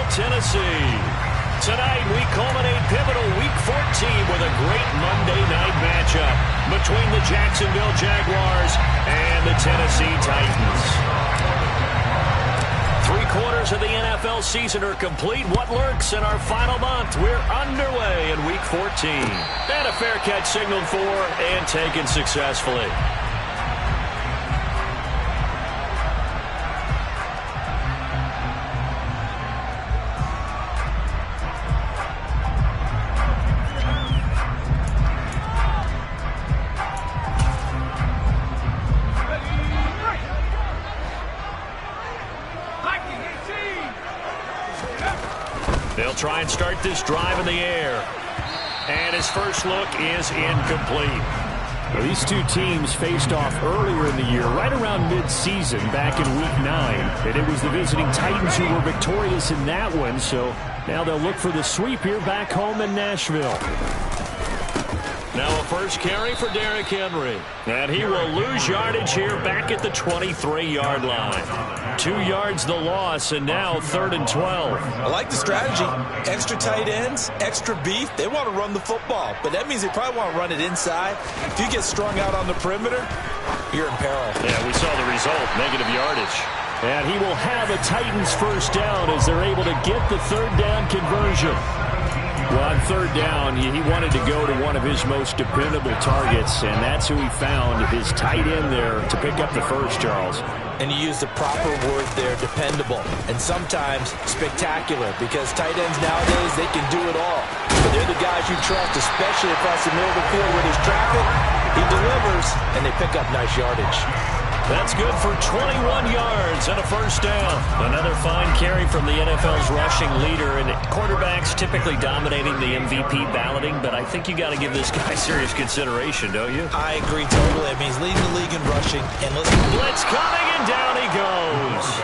Tennessee. Tonight, we culminate pivotal Week 14 with a great Monday night matchup between the Jacksonville Jaguars and the Tennessee Titans. 3/4 of the NFL season are complete. What lurks in our final month? We're underway in Week 14. And a fair catch signaled for and taken successfully. They'll try and start this drive in the air. And his first look is incomplete. Well, these two teams faced off earlier in the year, right around mid-season, back in Week 9. And it was the visiting Titans who were victorious in that one. So now they'll look for the sweep here back home in Nashville. Now a first carry for Derrick Henry. And he will lose yardage here back at the 23-yard line. 2 yards the loss, and now 3rd and 12. I like the strategy. Extra tight ends, extra beef. They want to run the football, but that means they probably want to run it inside. If you get strung out on the perimeter, you're in peril. Yeah, we saw the result, negative yardage. And he will have a Titans first down as they're able to get the 3rd down conversion. Well, on 3rd down, he wanted to go to one of his most dependable targets, and that's who he found, his tight end there, to pick up the first, Charles. And you use the proper word there, dependable, and sometimes spectacular, because tight ends nowadays, they can do it all. But they're the guys you trust, especially across the middle of the field where there's traffic. He delivers, and they pick up nice yardage. That's good for 21 yards and a first down. Another fine carry from the NFL's rushing leader, and quarterbacks typically dominating the MVP balloting, but I think you got to give this guy serious consideration, don't you? I agree totally. I mean, he's leading the league in rushing, and listen. Blitz coming, and down he goes.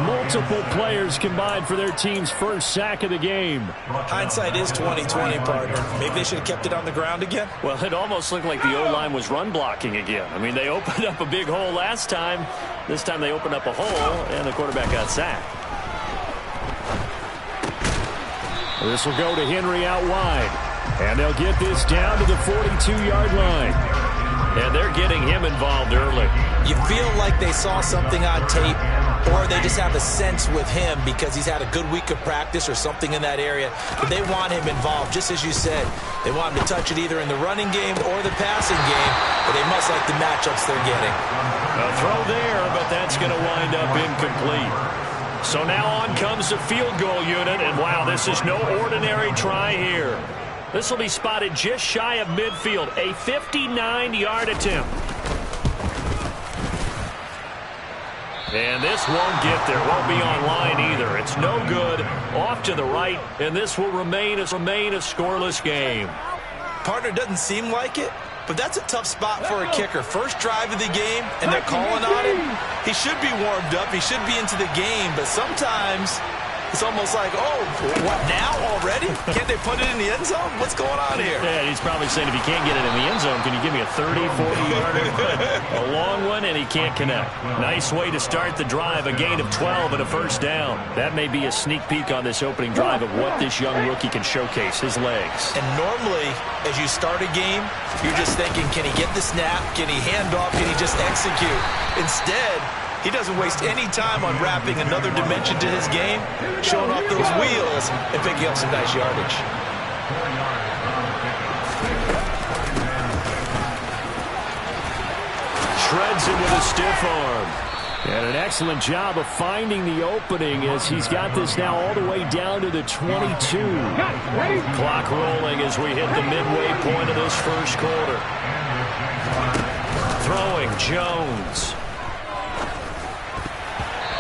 Multiple players combined for their team's first sack of the game. Hindsight is 20/20, partner. Maybe they should have kept it on the ground again. Well, it almost looked like the O-line was run blocking again. I mean, they opened up a big hole last time. This time they opened up a hole, and the quarterback got sacked. This will go to Henry out wide. And they'll get this down to the 42-yard line. And they're getting him involved early. You feel like they saw something on tape, or they just have a sense with him because he's had a good week of practice or something in that area. But they want him involved, just as you said. They want him to touch it either in the running game or the passing game, but they must like the matchups they're getting. A throw there, but that's going to wind up incomplete. So now on comes the field goal unit, and wow, this is no ordinary try here. This will be spotted just shy of midfield, a 59-yard attempt. And this won't get there, won't be on line either. It's no good, off to the right, and this will remain a scoreless game. Partner, doesn't seem like it, but that's a tough spot for a kicker. First drive of the game, and they're calling on him. He should be warmed up. He should be into the game, but sometimes it's almost like, oh, what, now already? Can't they put it in the end zone? What's going on here? Yeah, he's probably saying if you can't get it in the end zone, can you give me a 30, 40-yarder? A long one, and he can't connect. Nice way to start the drive, a gain of 12 and a first down. That may be a sneak peek on this opening drive of what this young rookie can showcase, his legs. And normally, as you start a game, you're just thinking, can he get the snap? Can he hand off? Can he just execute? Instead, he doesn't waste any time on wrapping another dimension to his game, showing off those wheels, and picking up some nice yardage. Shreds it with a stiff arm. And an excellent job of finding the opening as he's got this now all the way down to the 22. Clock rolling as we hit the midway point of this first quarter. Throwing Jones.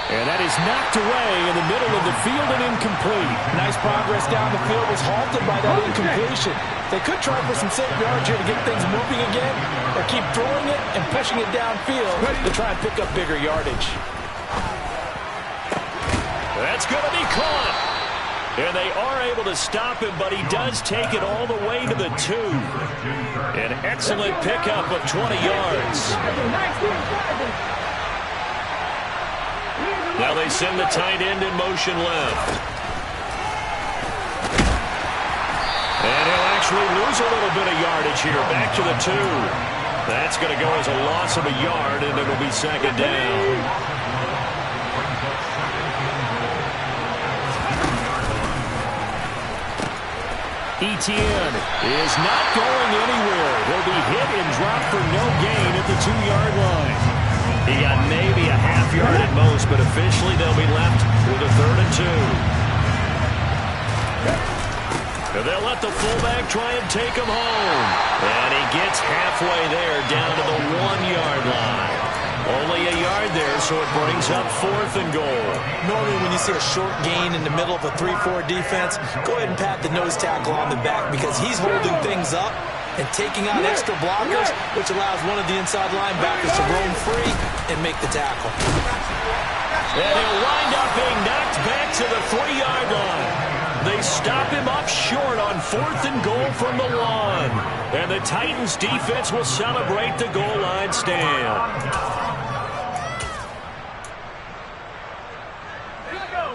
And that is knocked away in the middle of the field and incomplete. Nice progress down the field was halted by that incompletion. They could try for some safe yards here to get things moving again, or keep throwing it and pushing it downfield to try and pick up bigger yardage. That's going to be caught. And they are able to stop him, but he does take it all the way to the 2. An excellent pickup of 20 yards. Now they send the tight end in motion left. And he'll actually lose a little bit of yardage here. Back to the 2. That's going to go as a loss of a yard, and it'll be second down. Etienne is not going anywhere. He'll be hit and dropped for no gain at the 2-yard line. He got maybe a half yard at most, but officially they'll be left with a 3rd and 2. And they'll let the fullback try and take him home. And he gets halfway there down to the 1-yard line. Only a yard there, so it brings up 4th and goal. Normally when you see a short gain in the middle of a 3-4 defense, go ahead and pat the nose tackle on the back because he's holding things up and taking out extra blockers, which allows one of the inside linebackers to roam free and make the tackle. And he'll wind up being knocked back to the 3-yard line. They stop him up short on 4th and goal from the 1. And the Titans defense will celebrate the goal line stand.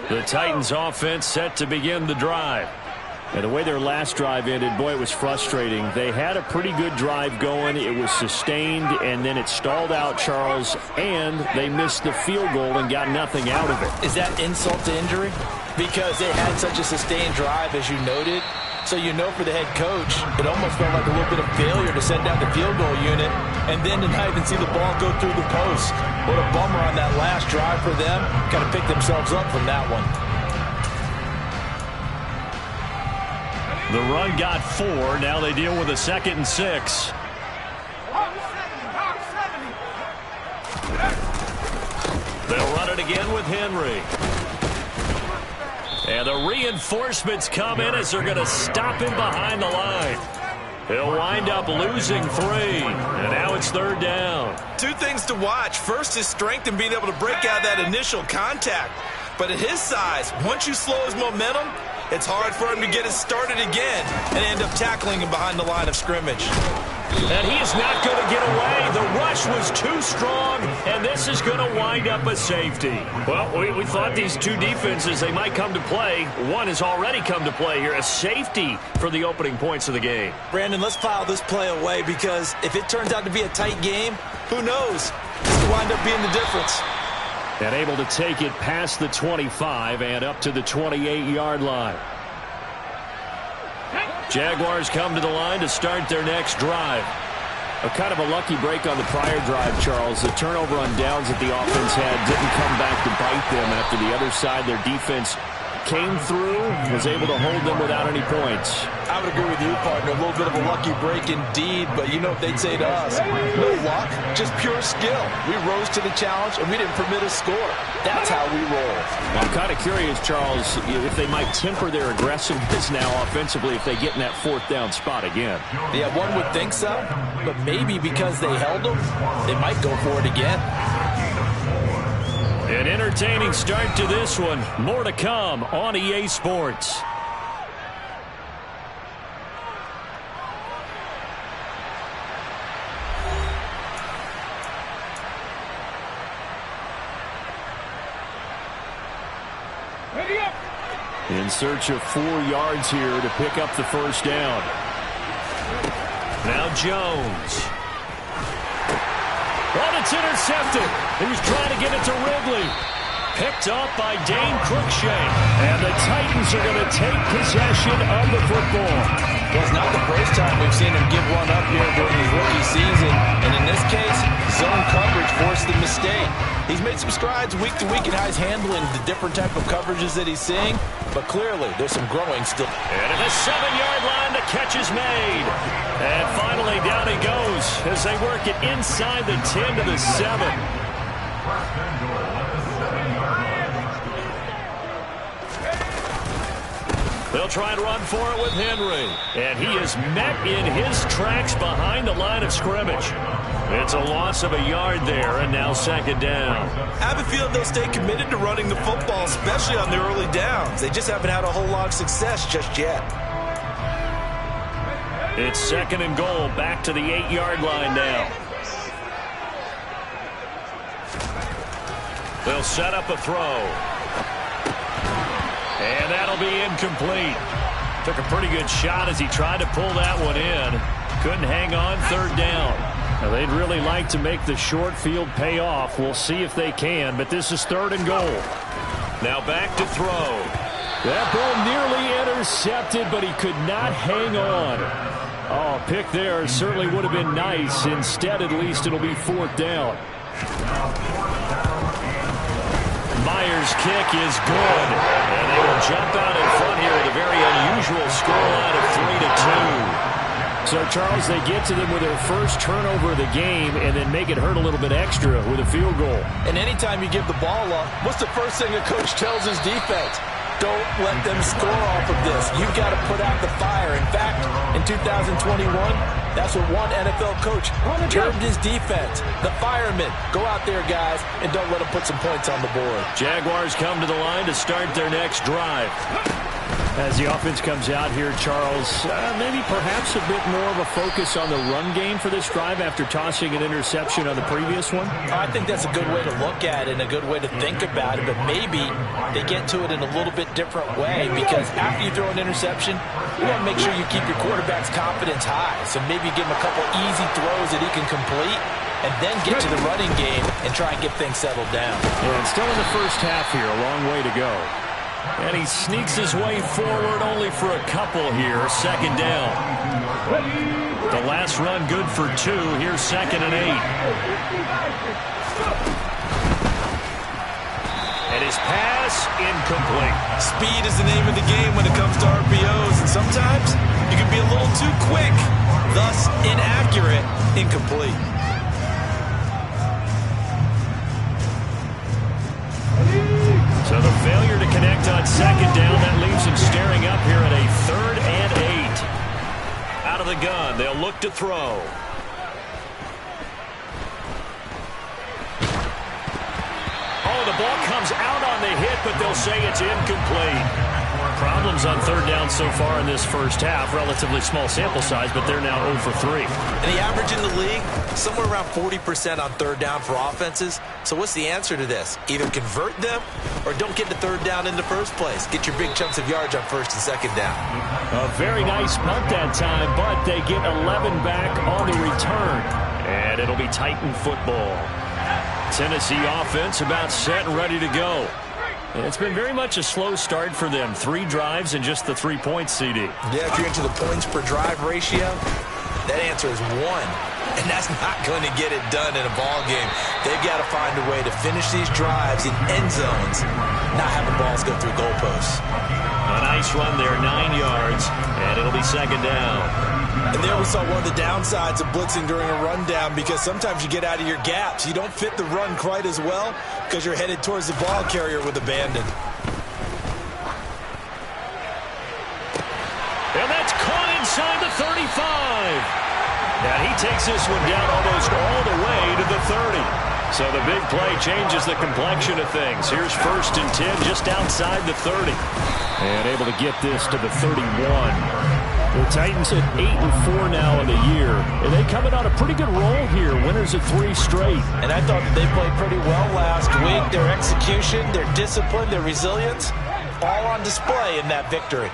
The Titans offense set to begin the drive. And the way their last drive ended, boy, it was frustrating. They had a pretty good drive going. It was sustained, and then it stalled out, Charles, and they missed the field goal and got nothing out of it. Is that insult to injury? Because they had such a sustained drive, as you noted. So you know for the head coach, it almost felt like a little bit of failure to send down the field goal unit and then to not even see the ball go through the post. What a bummer on that last drive for them. Got to pick themselves up from that one. The run got 4. Now they deal with a 2nd and 6. They'll run it again with Henry. And the reinforcements come in as they're going to stop him behind the line. He'll wind up losing 3. And now it's 3rd down. 2 things to watch. First, his strength and being able to break out that initial contact. But at his size, once you slow his momentum, it's hard for him to get it started again and end up tackling him behind the line of scrimmage. And he is not going to get away. The rush was too strong, and this is going to wind up a safety. Well, we thought these 2 defenses, they might come to play. One has already come to play here, a safety for the opening points of the game. Brandon, let's file this play away because if it turns out to be a tight game, who knows? This could wind up being the difference. And able to take it past the 25 and up to the 28-yard line. Jaguars come to the line to start their next drive. A kind of a lucky break on the prior drive, Charles. The turnover on downs that the offense had didn't come back to bite them after the other side. Their defense came through, was able to hold them without any points. I would agree with you, partner. A little bit of a lucky break indeed, but you know what they'd say to us. No luck, just pure skill. We rose to the challenge, and we didn't permit a score. That's how we roll. I'm kind of curious, Charles, if they might temper their aggressiveness now offensively if they get in that 4th down spot again. Yeah, one would think so, but maybe because they held them, they might go for it again. An entertaining start to this one. More to come on EA Sports. In search of 4 yards here to pick up the 1st down. Now Jones. Oh, it's intercepted. He was trying to get it to Ridley. Picked up by Dane Cruikshank. And the Titans are going to take possession of the football. Well, it's not the first time we've seen him give one up here during his rookie season. And in this case, zone coverage forced the mistake. He's made some strides week to week in how he's handling the different type of coverages that he's seeing. But clearly, there's some growing still. And at the 7-yard line, the catch is made. And finally, down he goes as they work it inside the 10 to the 7. They'll try and run for it with Henry. And he is met in his tracks behind the line of scrimmage. It's a loss of a yard there, and now 2nd down. I have a feeling they'll stay committed to running the football, especially on the early downs. They just haven't had a whole lot of success just yet. It's 2nd and goal, back to the 8-yard line now. They'll set up a throw. And that'll be incomplete. Took a pretty good shot as he tried to pull that one in. Couldn't hang on, third down. Now, they'd really like to make the short field pay off. We'll see if they can, but this is 3rd and goal. Now back to throw. That ball nearly intercepted, but he could not hang on. Oh, pick there certainly would have been nice. Instead, at least, it'll be 4th down. Myers' kick is good. And they will jump out in front here with a very unusual scoreline of 3-2. So, Charles, they get to them with their first turnover of the game and then make it hurt a little bit extra with a field goal. And anytime you give the ball up, what's the first thing a coach tells his defense? Don't let them score off of this. You've got to put out the fire. In fact, in 2021, that's what one NFL coach termed his defense. The firemen. Go out there, guys, and don't let them put some points on the board. Jaguars come to the line to start their next drive. As the offense comes out here, Charles, maybe perhaps a bit more of a focus on the run game for this drive after tossing an interception on the previous one? I think that's a good way to look at it and a good way to think about it, but maybe they get to it in a little bit different way because after you throw an interception, you want to make sure you keep your quarterback's confidence high. So maybe give him a couple easy throws that he can complete and then get to the running game and try and get things settled down. Yeah, and still in the first half here, a long way to go. And he sneaks his way forward only for a couple here. 2nd down. The last run good for 2. Here's 2nd and 8. And his pass incomplete. Speed is the name of the game when it comes to RPOs. And sometimes you can be a little too quick. Thus, inaccurate, incomplete. So the failure to connect on 2nd down, that leaves him staring up here at a 3rd and 8. Out of the gun, they'll look to throw. Oh, the ball comes out on the hit, but they'll say it's incomplete. Problems on 3rd down so far in this first half. Relatively small sample size, but they're now 0 for 3. And the average in the league, somewhere around 40% on 3rd down for offenses. So what's the answer to this? Either convert them or don't get to 3rd down in the first place. Get your big chunks of yards on 1st and 2nd down. A very nice punt that time, but they get 11 back on the return. And it'll be Titan football. Tennessee offense about set and ready to go. It's been very much a slow start for them. 3 drives and just the 3 points, CD. Yeah, if you're into the points per drive ratio, that answer is 1. And that's not going to get it done in a ball game. They've got to find a way to finish these drives in end zones, not having balls go through goalposts. A nice run there, 9 yards, and it'll be 2nd down. And there we saw one of the downsides of blitzing during a rundown because sometimes you get out of your gaps. You don't fit the run quite as well because you're headed towards the ball carrier with abandon. And that's caught inside the 35. And he takes this one down almost all the way to the 30. So the big play changes the complexion of things. Here's 1st and 10 just outside the 30. And able to get this to the 31. The Titans at 8-4 now in the year. And they coming on a pretty good roll here. Winners of 3 straight. And I thought that they played pretty well last week. Their execution, their discipline, their resilience, all on display in that victory.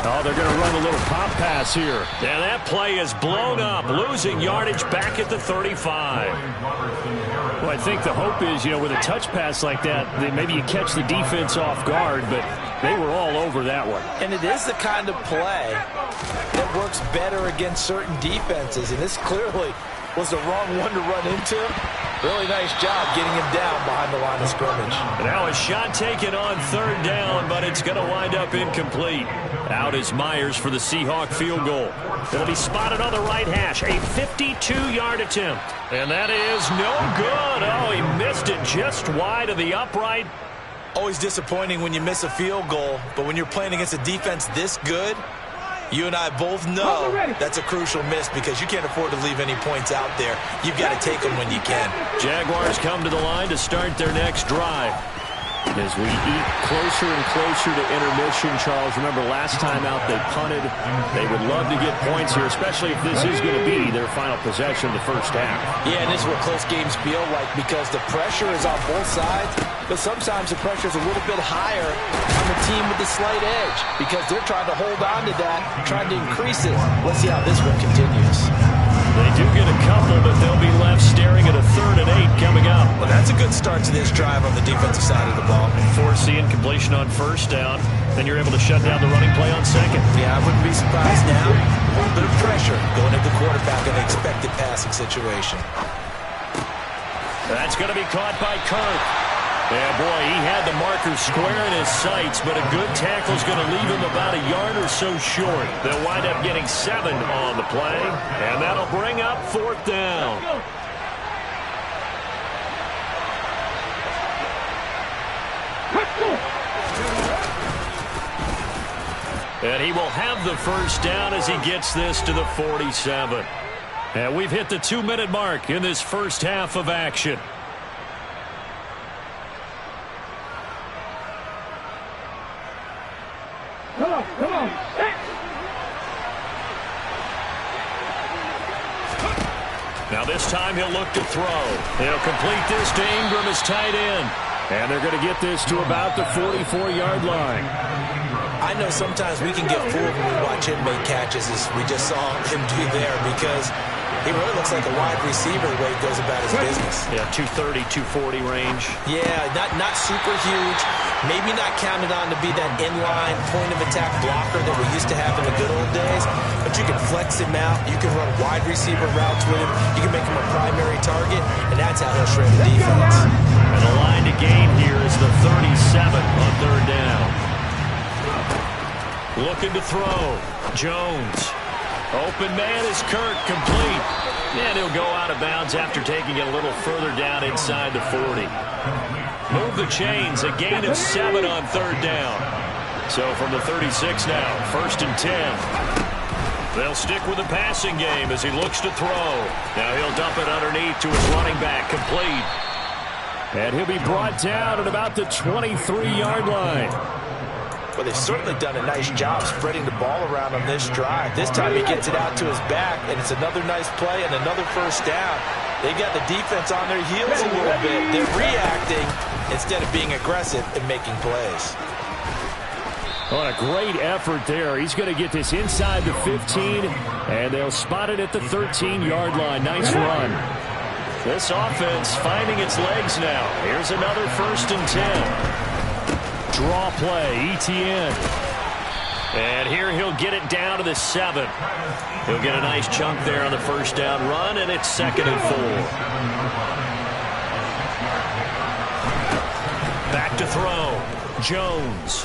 Oh, they're going to run a little pop pass here. And that play is blown up, losing yardage back at the 35. Well, I think the hope is, with a touch pass like that, that maybe you catch the defense off guard, but they were all over that one. And it is the kind of play that works better against certain defenses, and this clearly was the wrong one to run into. Really nice job getting him down behind the line of scrimmage. Now a shot taken on 3rd down, but it's going to wind up incomplete. Out is Myers for the Seahawk field goal. It'll be spotted on the right hash. A 52-yard attempt. And that is no good. Oh, he missed it just wide of the upright. Always disappointing when you miss a field goal, but when you're playing against a defense this good, you and I both know that's a crucial miss because you can't afford to leave any points out there. You've got to take them when you can. Jaguars come to the line to start their next drive. As we eat closer and closer to intermission, Charles, remember last time out they punted. They would love to get points here, especially if this is going to be their final possession of the first half. Yeah, and this is what close games feel like because the pressure is on both sides. but sometimes the pressure is a little bit higher on the team with the slight edge because they're trying to hold on to that, trying to increase it. Let's see how this one continues. They do get a couple, but they'll be left staring at a 3rd and 8 coming up. Well, that's a good start to this drive on the defensive side of the ball. Force the incompletion on 1st down. Then you're able to shut down the running play on 2nd. Yeah, I wouldn't be surprised now. A little bit of pressure going at the quarterback in an expected passing situation. That's going to be caught by Kirk. Yeah, boy, he had the marker square in his sights, but a good tackle is going to leave him about a yard or so short. They'll wind up getting 7 on the play, and that'll bring up 4th down. And he will have the 1st down as he gets this to the 47. And we've hit the 2-minute mark in this first half of action. Come on. Now this time he'll look to throw. He'll complete this to Ingram as tight end. And they're going to get this to about the 44-yard line. I know sometimes we can get fooled when we watch him make catches as we just saw him do there because he really looks like a wide receiver the way he goes about his business. Yeah, 230, 240 range. Yeah, not super huge. Maybe not counted on to be that inline point-of-attack blocker that we used to have in the good old days. But you can flex him out. You can run wide receiver routes with him. You can make him a primary target, and that's how he'll shred the defense. And the line to gain here is the 37 on 3rd down. Looking to throw. Jones. Open man is Kirk, complete. And he'll go out of bounds after taking it a little further down inside the 40. Move the chains, a gain of 7 on 3rd down. So from the 36 now, 1st and 10. They'll stick with the passing game as he looks to throw. Now he'll dump it underneath to his running back, complete. And he'll be brought down at about the 23-yard line. Well, they've certainly done a nice job spreading the ball around on this drive. This time he gets it out to his back, and it's another nice play and another 1st down. They got the defense on their heels a little bit. They're reacting instead of being aggressive and making plays. What a great effort there. He's going to get this inside the 15, and they'll spot it at the 13-yard line. Nice run. This offense finding its legs now. Here's another 1st and 10. Draw play, ETN. And here he'll get it down to the 7. He'll get a nice chunk there on the 1st down run, and it's 2nd and 4. Back to throw. Jones.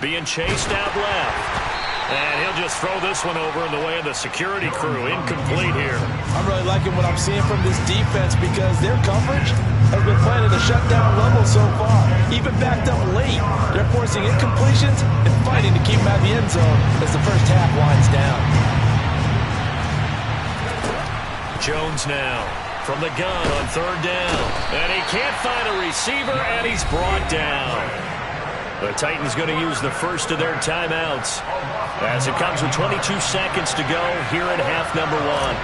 Being chased out left. And he'll just throw this one over in the way of the security crew. Incomplete here. I'm really liking what I'm seeing from this defense because their coverage has been playing at a shutdown level so far. Even backed up late, they're forcing incompletions and fighting to keep them out of the end zone as the first half winds down. Jones now from the gun on 3rd down. And he can't find a receiver, and he's brought down. The Titans going to use the first of their timeouts as it comes with 22 seconds to go here in half number 1.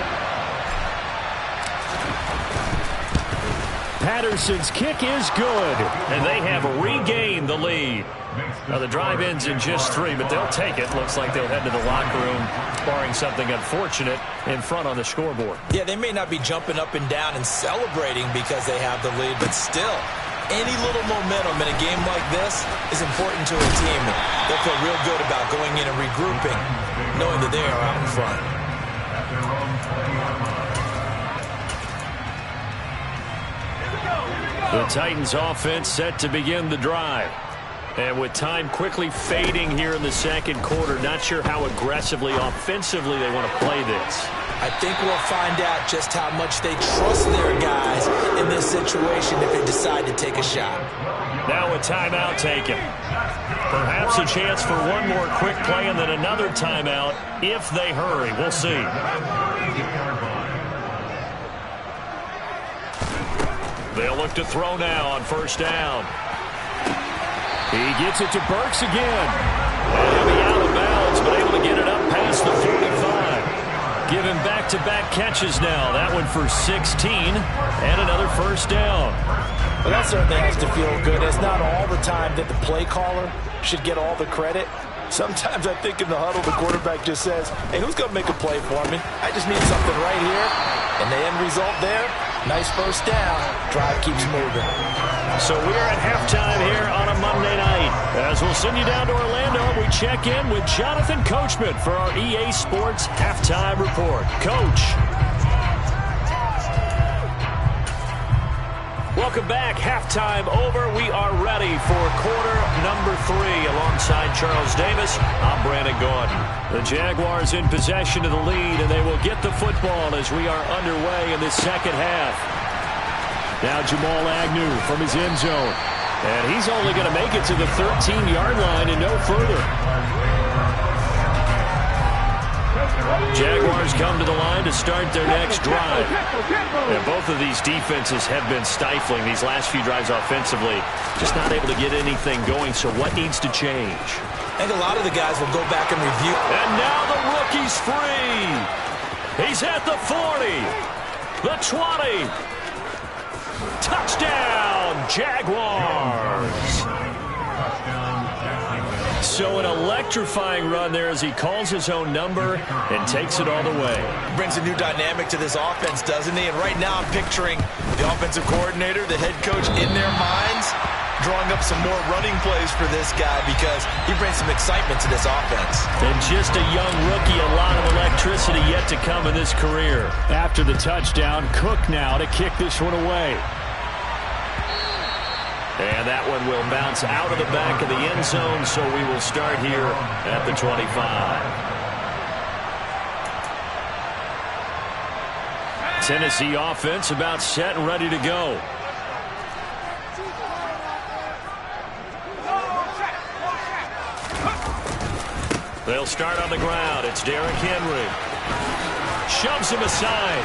Patterson's kick is good. And they have regained the lead. Now the drive ends in just 3, but they'll take it. Looks like they'll head to the locker room, barring something unfortunate in front on the scoreboard. Yeah, they may not be jumping up and down and celebrating because they have the lead, but still, any little momentum in a game like this is important to a team. They'll feel real good about going in and regrouping, knowing that they are out in front. The Titans offense set to begin the drive. And with time quickly fading here in the 2nd quarter, not sure how aggressively, offensively they want to play this. I think we'll find out just how much they trust their guys in this situation if they decide to take a shot. Now a timeout taken. Perhaps a chance for one more quick play and then another timeout if they hurry. We'll see. They'll look to throw now on 1st down. He gets it to Burks again. And he'll be out of bounds, but able to get it up past the 45. Give him back-to-back catches now. That one for 16 and another 1st down. Well, that certainly has to feel good. It's not all the time that the play caller should get all the credit. Sometimes I think in the huddle, the quarterback just says, hey, who's going to make a play for me? I just need something right here. And the end result there, nice first down. Drive keeps moving. So we are at halftime here on a Monday night. As we'll send you down to Orlando, we check in with Jonathan Coachman for our EA Sports Halftime Report. Coach. Welcome back. Halftime over. We are ready for quarter number 3. Alongside Charles Davis, I'm Brandon Gaudin. The Jaguars in possession of the lead, and they will get the football as we are underway in this second half. Now Jamal Agnew from his end zone. And he's only going to make it to the 13-yard line and no further. Jaguars come to the line to start their next drive. And both of these defenses have been stifling these last few drives offensively. Just not able to get anything going, so what needs to change? I think a lot of the guys will go back and review. And now the rookie's free. He's at the 40, the 20. Touchdown, Jaguars. So an electrifying run there as he calls his own number and takes it all the way. Brings a new dynamic to this offense, doesn't he? And right now I'm picturing the offensive coordinator, the head coach in their minds, drawing up some more running plays for this guy because he brings some excitement to this offense. And just a young rookie, a lot of electricity yet to come in this career. After the touchdown, Cook now to kick this one away. And that one will bounce out of the back of the end zone, so we will start here at the 25. Tennessee offense about set and ready to go. They'll start on the ground. It's Derrick Henry. Shoves him aside.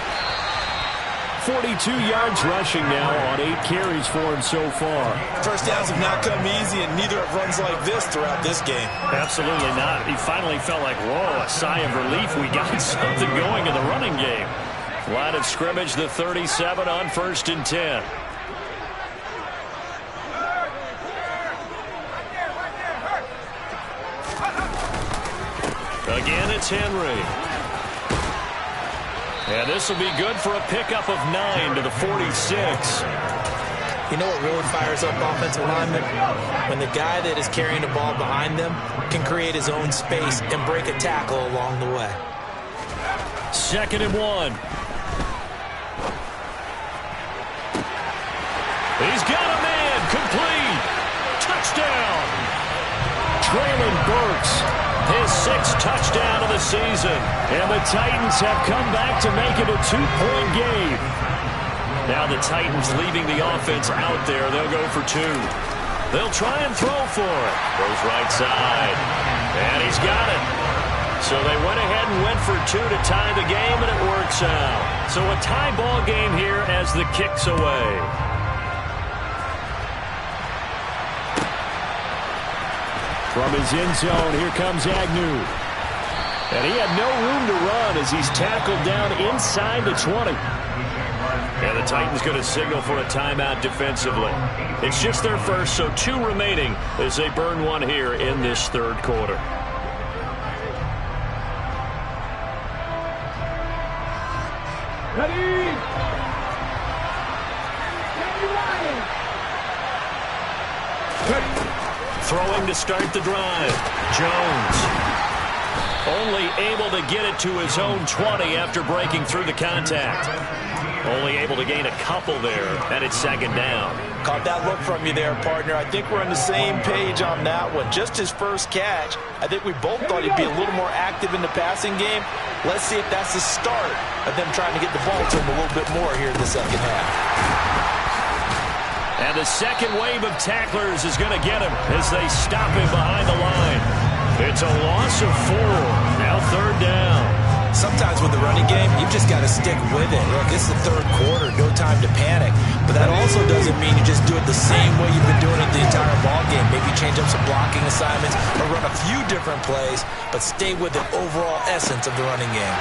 42 yards rushing now on 8 carries for him so far. First downs have not come easy, and neither have runs like this throughout this game. Absolutely not. He finally felt like, whoa, a sigh of relief. We got something going in the running game. Line of scrimmage, the 37 on 1st and 10. Again, it's Henry. And this will be good for a pickup of 9 to the 46. You know what really fires up offensive linemen? When the guy that is carrying the ball behind them can create his own space and break a tackle along the way. 2nd and 1. He's got a man. Complete. Touchdown. Traylon Burks. His 6th touchdown of the season. And the Titans have come back to make it a 2-point game. Now the Titans leaving the offense out there. They'll go for 2. They'll try and throw for it. Goes right side. And he's got it. So they went ahead and went for 2 to tie the game, and it works out. So a tie ball game here as the kick's away. From his end zone, here comes Agnew. And he had no room to run as he's tackled down inside the 20. And the Titans going to signal for a timeout defensively. It's just their first, so 2 remaining as they burn 1 here in this 3rd quarter. Ready? Throwing to start the drive. Jones. Only able to get it to his own 20 after breaking through the contact. Only able to gain a couple there, and it's 2nd down. Caught that look from you there, partner. I think we're on the same page on that one. Just his first catch. I think we both thought he'd be a little more active in the passing game. Let's see if that's the start of them trying to get the ball to him a little bit more here in the second half. And the second wave of tacklers is going to get him as they stop him behind the line. It's a loss of 4. Now 3rd down. Sometimes with the running game, you've just got to stick with it. Look, this is the 3rd quarter, no time to panic. But that also doesn't mean you just do it the same way you've been doing it the entire ball game. Maybe change up some blocking assignments or run a few different plays, but stay with the overall essence of the running game.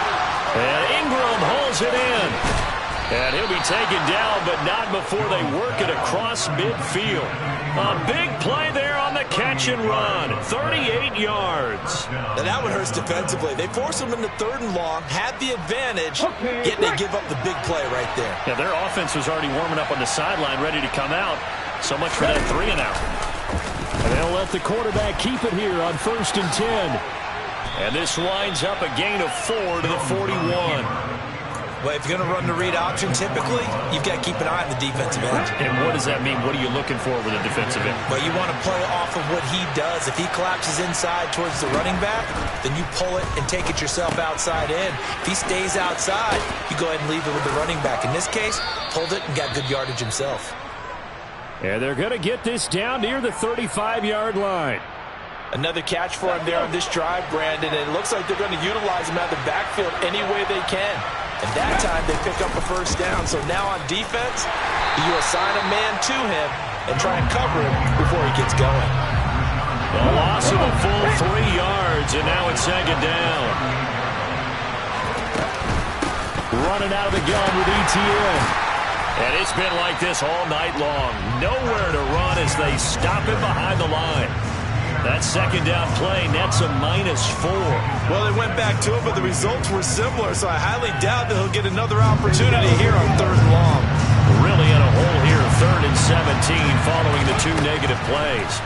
And Ingram holds it in. And he'll be taken down, but not before they work it across midfield. A big play there on the catch and run. 38 yards. Now that one hurts defensively. They force him into 3rd and long, had the advantage, yet they give up the big play right there. Yeah, their offense was already warming up on the sideline, ready to come out. So much for that 3 and out. And they'll let the quarterback keep it here on 1st and 10. And this winds up a gain of 4 to the 41. Well, if you're going to run the read option, typically, you've got to keep an eye on the defensive end. And what does that mean? What are you looking for with a defensive end? Well, you want to play off of what he does. If he collapses inside towards the running back, then you pull it and take it yourself outside in. If he stays outside, you go ahead and leave it with the running back. In this case, pulled it and got good yardage himself. And they're going to get this down near the 35-yard line. Another catch for him there on this drive, Brandon, and it looks like they're going to utilize him out of the backfield any way they can. And that time they pick up a 1st down. So now on defense, you assign a man to him and try and cover him before he gets going. A loss of a full 3 yards, and now it's 2nd down. Running out of the gun with ETN. And it's been like this all night long. Nowhere to run as they stop him behind the line. That 2nd down play nets a -4. Well, they went back to it, but the results were similar, so I highly doubt that he'll get another opportunity here on 3rd and long. Really in a hole here, 3rd and 17 following the 2 negative plays.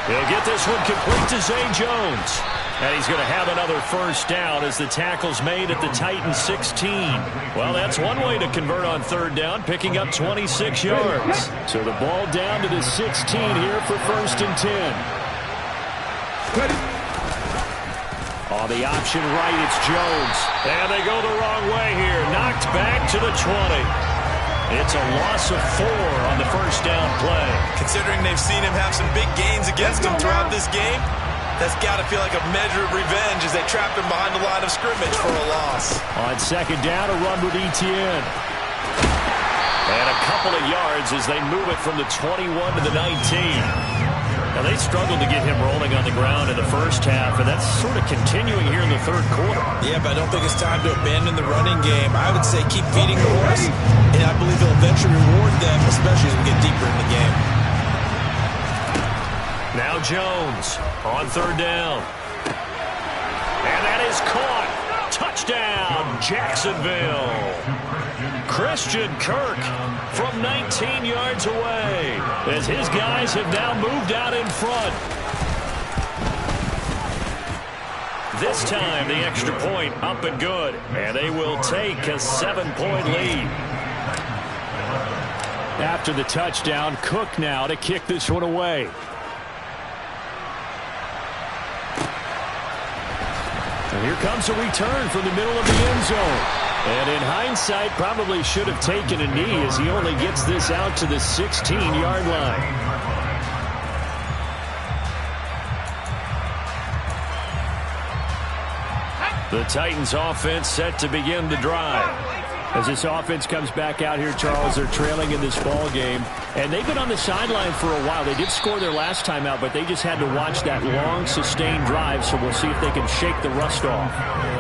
He'll get this one complete to Zay Jones. And he's going to have another 1st down as the tackle's made at the Titans 16. Well, that's one way to convert on 3rd down, picking up 26 yards. So the ball down to the 16 here for 1st and 10. On the option right, it's Jones. And they go the wrong way here. Knocked back to the 20. It's a loss of 4 on the 1st down play. Considering they've seen him have some big gains against him throughout this game, that's got to feel like a measure of revenge as they trap him behind the line of scrimmage for a loss. On 2nd down, a run with ETN. And a couple of yards as they move it from the 21 to the 19. Now, they struggled to get him rolling on the ground in the 1st half, and that's sort of continuing here in the 3rd quarter. Yeah, but I don't think it's time to abandon the running game. I would say keep feeding the horse, and I believe he'll eventually reward them, especially as we get deeper in the game. Now Jones on 3rd down. And that is caught. Touchdown, Jacksonville. Christian Kirk from 19 yards away as his guys have now moved out in front. This time the extra point up and good. And they will take a 7-point lead. After the touchdown, Cook now to kick this one away. And here comes a return from the middle of the end zone. And in hindsight, probably should have taken a knee as he only gets this out to the 16-yard line. The Titans offense set to begin the drive. As this offense comes back out here, Charles, they're trailing in this ball game. And they've been on the sideline for a while. They did score their last time out, but they just had to watch that long, sustained drive. So we'll see if they can shake the rust off.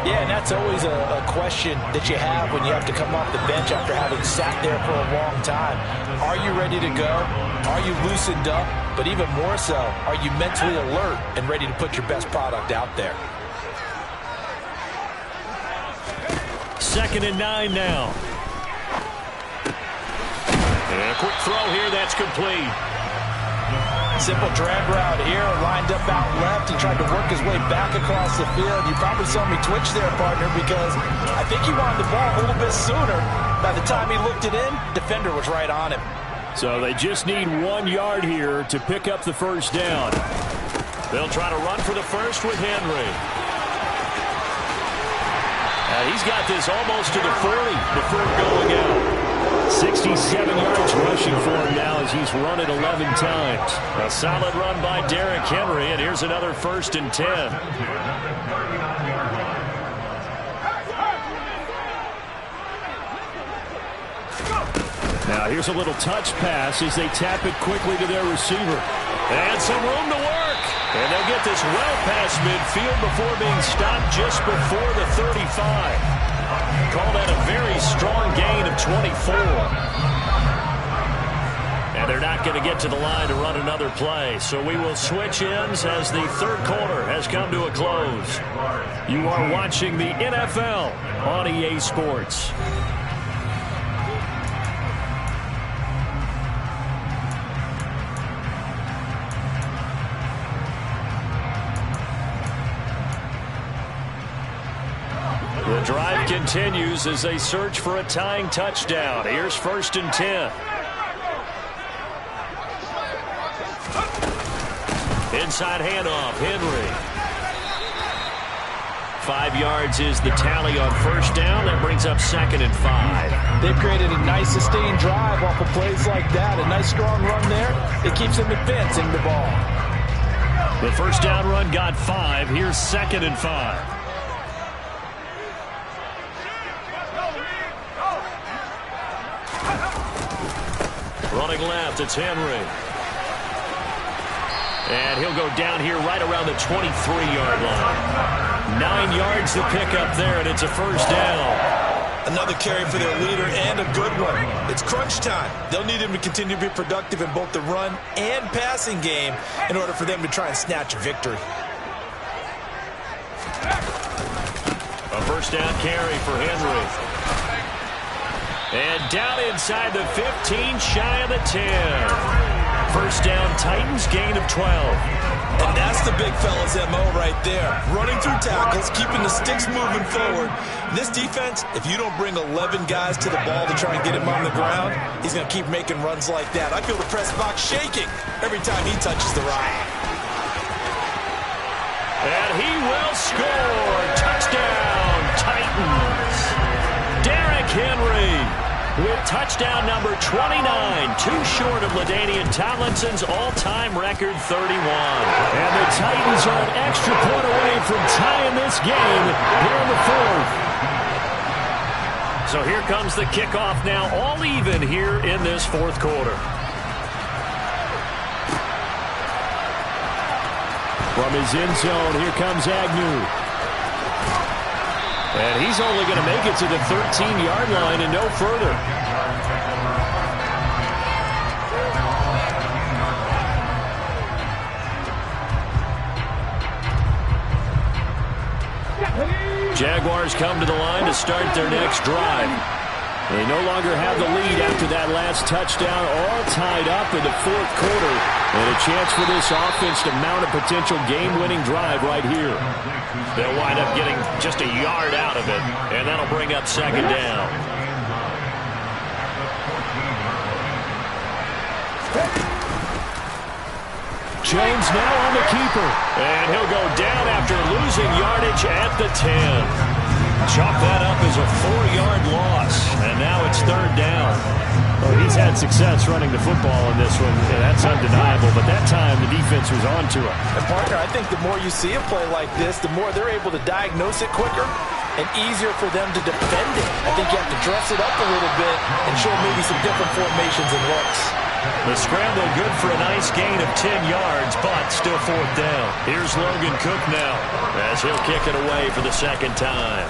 Yeah, and that's always a question that you have when you have to come off the bench after having sat there for a long time. Are you ready to go? Are you loosened up? But even more so, are you mentally alert and ready to put your best product out there? 2nd and 9 now. And a quick throw here, that's complete. Simple drag route here, lined up out left. He tried to work his way back across the field. You probably saw me twitch there, partner, because I think he wanted the ball a little bit sooner. By the time he looked it in, defender was right on him. So they just need 1 yard here to pick up the 1st down. They'll try to run for the first with Henry. He's got this almost to the 40 before going out. 67 yards rushing for him now as he's run it 11 times. A solid run by Derrick Henry, and here's another 1st and 10. Now here's a little touch pass as they tap it quickly to their receiver. And some room to work. And they'll get this well past midfield before being stopped just before the 35. Call that a very strong gain of 24. And they're not going to get to the line to run another play. So we will switch ends as the third quarter has come to a close. You are watching the NFL on EA Sports. The drive continues as they search for a tying touchdown. Here's 1st and 10. Inside handoff, Henry. 5 yards is the tally on 1st down. That brings up 2nd and 5. They've created a nice sustained drive off of plays like that. A nice strong run there. It keeps them advancing the ball. The 1st down run got 5. Here's 2nd and 5. Running left, it's Henry. And he'll go down here right around the 23-yard line. 9 yards to pick up there, and it's a 1st down. Another carry for their leader, and a good one. It's crunch time. They'll need him to continue to be productive in both the run and passing game in order for them to try and snatch a victory. A 1st down carry for Henry. And down inside the 15, shy of the 10. 1st down, Titans, gain of 12. And that's the big fella's MO right there. Running through tackles, keeping the sticks moving forward. This defense, if you don't bring 11 guys to the ball to try and get him on the ground, he's going to keep making runs like that. I feel the press box shaking every time he touches the rock. And he will score. Touchdown, Titans. Derrick Henry with touchdown number 29, too short of LaDainian Tomlinson's all-time record 31. And the Titans are an extra point away from tying this game here in the 4th. So here comes the kickoff now, all even here in this 4th quarter. From his end zone, here comes Agnew. And he's only going to make it to the 13-yard line and no further. Jaguars come to the line to start their next drive. They no longer have the lead after that last touchdown, all tied up in the 4th quarter. And a chance for this offense to mount a potential game-winning drive right here. They'll wind up getting just a yard out of it, and that'll bring up 2nd down. Jones now on the keeper. And he'll go down after losing yardage at the 10. Chalk that up as a 4-yard loss, and now it's 3rd down. Well, he's had success running the football in this one, and that's undeniable, but that time the defense was on to him. And, Parker, I think the more you see a play like this, the more they're able to diagnose it quicker and easier for them to defend it. I think you have to dress it up a little bit and show maybe some different formations and looks. The scramble good for a nice gain of 10 yards, but still 4th down. Here's Logan Cook now as he'll kick it away for the 2nd time.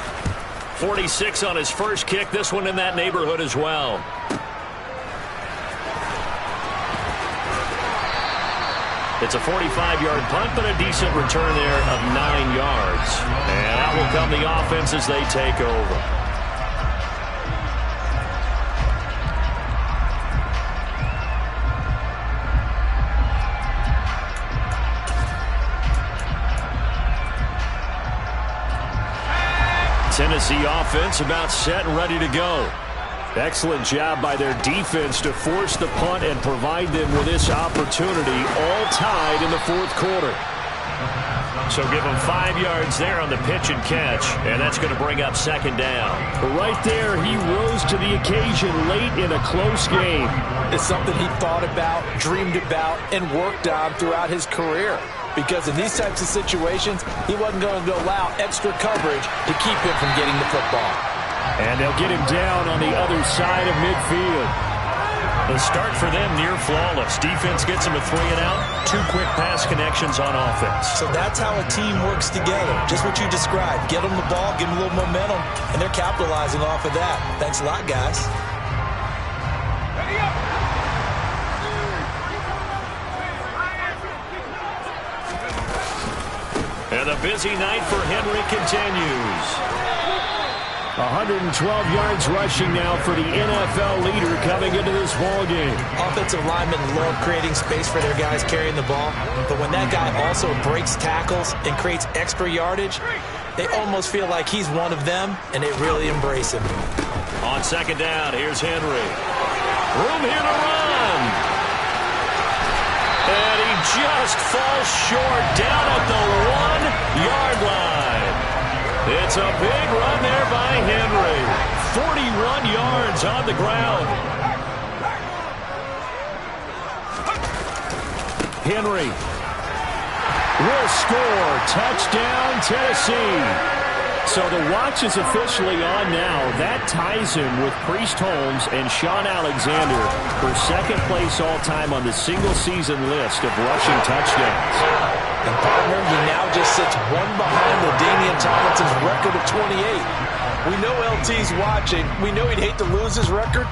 46 on his first kick, this one in that neighborhood as well. It's a 45-yard punt, but a decent return there of 9 yards. And out will come the offense as they take over. Tennessee offense about set and ready to go. Excellent job by their defense to force the punt and provide them with this opportunity, all tied in the 4th quarter. So give them 5 yards there on the pitch and catch, and that's going to bring up 2nd down. But right there, he rose to the occasion late in a close game. It's something he thought about, dreamed about, and worked on throughout his career. Because in these types of situations, he wasn't going to allow extra coverage to keep him from getting the football. And they'll get him down on the other side of midfield. The start for them near flawless. Defense gets them a 3 and out. 2 quick pass connections on offense. So that's how a team works together. Just what you described. Get them the ball, give them a little momentum, and they're capitalizing off of that. Thanks a lot, guys. And the busy night for Henry continues. 112 yards rushing now for the NFL leader coming into this ball game. Offensive linemen love creating space for their guys carrying the ball, but when that guy also breaks tackles and creates extra yardage, they almost feel like he's one of them, and they really embrace him. On second down, here's Henry. Room here to run. And he just falls short down at the 1-yard line. It's a big run there by Henry. 41 yards on the ground. Henry will score. Touchdown, Tennessee. So the watch is officially on now. That ties him with Priest Holmes and Sean Alexander for second place all-time on the single-season list of rushing touchdowns. And partner, he now just sits one behind LaDainian Tomlinson's record of 28. We know LT's watching. We know he'd hate to lose his record,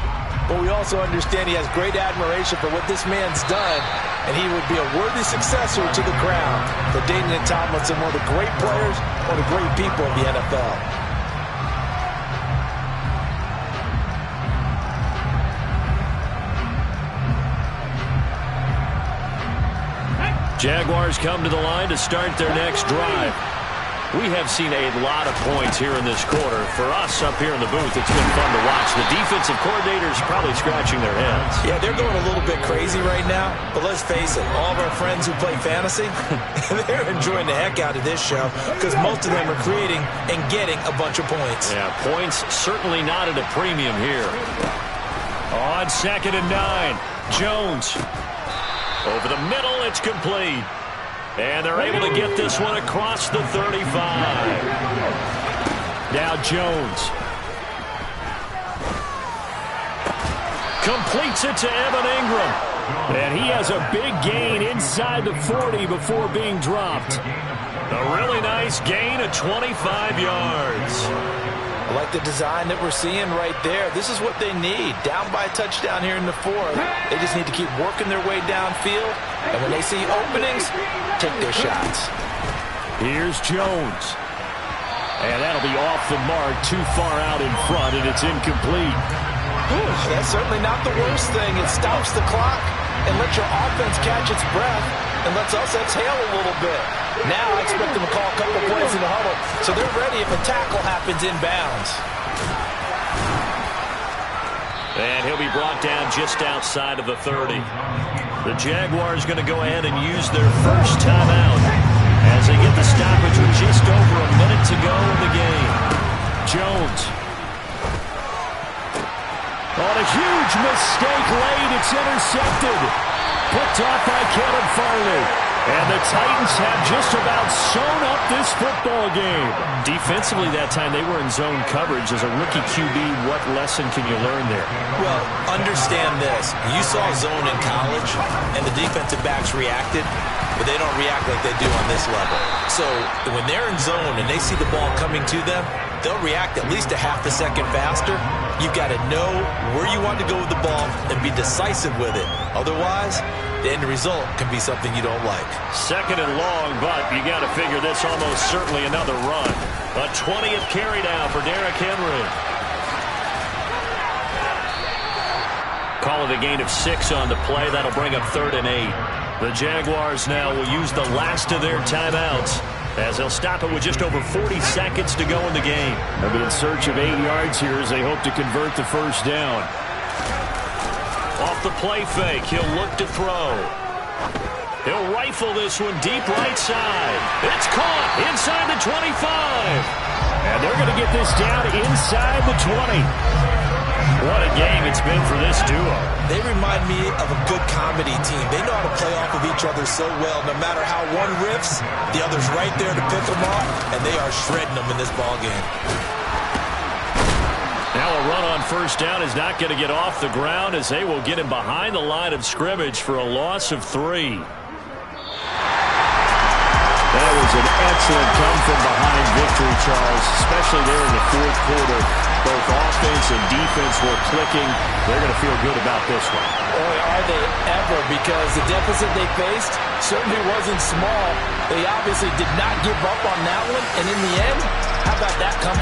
but we also understand he has great admiration for what this man's done, and he would be a worthy successor to the crown. LaDainian Tomlinson, one of the great players, one of the great people of the NFL. Jaguars come to the line to start their next drive. We have seen a lot of points here in this quarter. For us up here in the booth, it's been fun to watch. The defensive coordinators probably scratching their heads. Yeah, they're going a little bit crazy right now, but let's face it, all of our friends who play fantasy, they're enjoying the heck out of this show because most of them are creating and getting a bunch of points. Yeah, points certainly not at a premium here. On second and 9, Jones. Over the middle, it's complete. And they're able to get this one across the 35. Now Jones. Completes it to Evan Ingram. And he has a big gain inside the 40 before being dropped. A really nice gain of 25 yards. I like the design that we're seeing right there. This is what they need. Down by a touchdown here in the 4th. They just need to keep working their way downfield. And when they see openings, take their shots. Here's Jones. And that'll be off the mark, too far out in front, and it's incomplete. That's certainly not the worst thing. It stops the clock and lets your offense catch its breath and lets us exhale a little bit. Now I expect them to call a couple plays in the huddle, so they're ready if a tackle happens inbounds. And he'll be brought down just outside of the 30. The Jaguars going to go ahead and use their first timeout as they get the stoppage with just over a minute to go in the game. Jones. On a huge mistake late, it's intercepted. Picked off by Caleb Farley. And the Titans have just about sewn up this football game. Defensively that time, they were in zone coverage. As a rookie QB, what lesson can you learn there? Well, understand this. You saw zone in college, and the defensive backs reacted, but they don't react like they do on this level. So when they're in zone and they see the ball coming to them, they'll react at least a half a second faster. You've got to know where you want to go with the ball and be decisive with it. Otherwise, the end result can be something you don't like. Second and long, but you got to figure this almost certainly another run. A 20th carry now for Derrick Henry. Call it a gain of 6 on the play. That'll bring up 3rd and 8. The Jaguars now will use the last of their timeouts as they'll stop it with just over 40 seconds to go in the game. They'll be in search of 8 yards here as they hope to convert the first down. Off the play fake, he'll look to throw. He'll rifle this one deep right side. It's caught inside the 25. And they're going to get this down inside the 20. What a game it's been for this duo. They remind me of a good comedy team. They know how to play off of each other so well. No matter how one riffs, the other's right there to pick them off, and they are shredding them in this ballgame. Now a run on on first down is not going to get off the ground as they will get him behind the line of scrimmage for a loss of 3. That was an excellent come-from-behind victory, Charles, especially there in the fourth quarter. Both offense and defense were clicking. They're going to feel good about this one. Boy, are they ever, because the deficit they faced certainly wasn't small. They obviously did not give up on that one, and in the end, how about that come